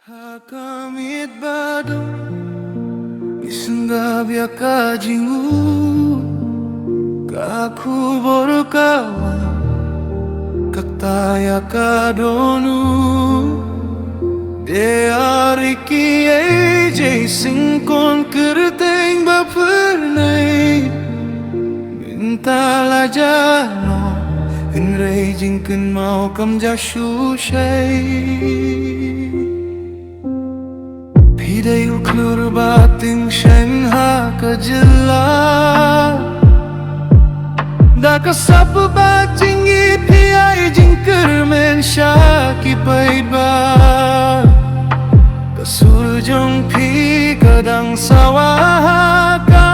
Hakamit bado Isengga biaka jingu Kakubor kawa Kaktaya kadonu De ariki ay Syngkon kerteng bapernay Bintala jano Hinray jingken mau kam jashu shay Pidai uklur bating shen ha kajila Daka sapa bating ipi ay jingker men shaki paidba Kasurjong pi kadang sawa ka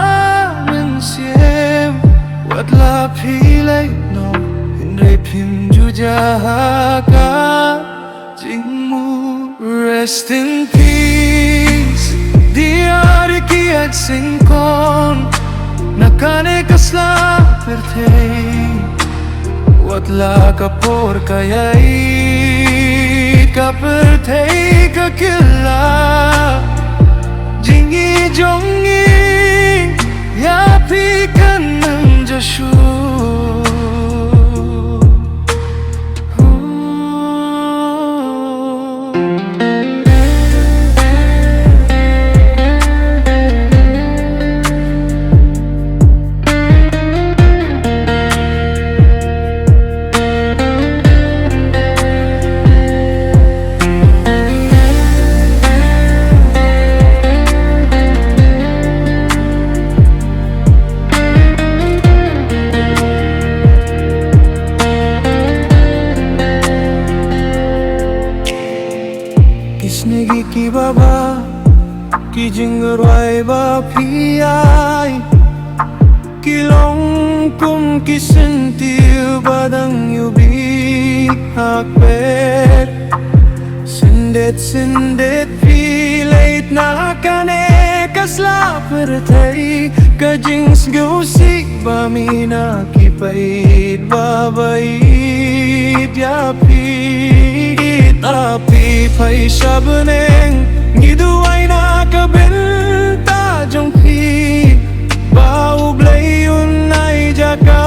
men siem Watla pilay no Hinray pim jujaha ka jingmu Rest in peace Diariki at Syngkon Nakane kasla pertei Watla kapor kayai Kapertei kakila Jingi jongi Yapi kanang jashu Kisnegi ki baba Ki jingrai ba piai Kilong kum kisentil badang yubi hakber Sendet pilait na kane kasla pertai Kajings gusi bamina kipait babait yapit Api pay sabeneng Giduay na kabenta jong pi Bau blayun ay jaka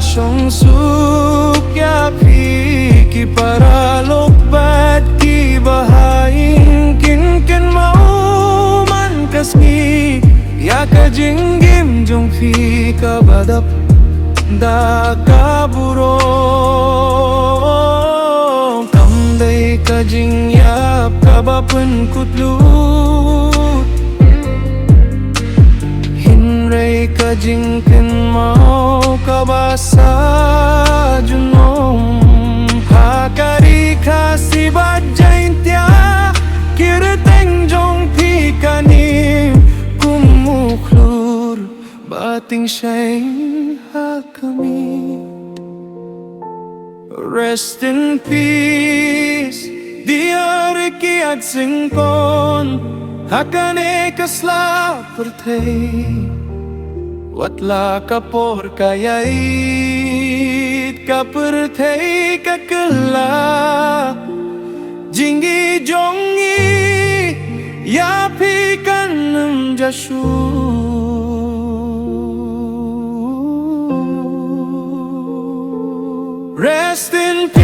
Song suk yapi Ki paralok bat ki bahain Kin mau man kasmi Ya ka jinggim jong pi kabadap Da kaburong Kamday ka jingyap kabapen kutlut Hinray ka jingken mau kabasa junong Hakari ka si badjain tia Kireteng jong pikanim Kumuklur bating siya'y hakami Rest in peace Diariki at Syngkon Hakane kasla pertei Watla kapor kayait Kapertei kakela Jingi jongi Yapi kanam jashu Rest in peace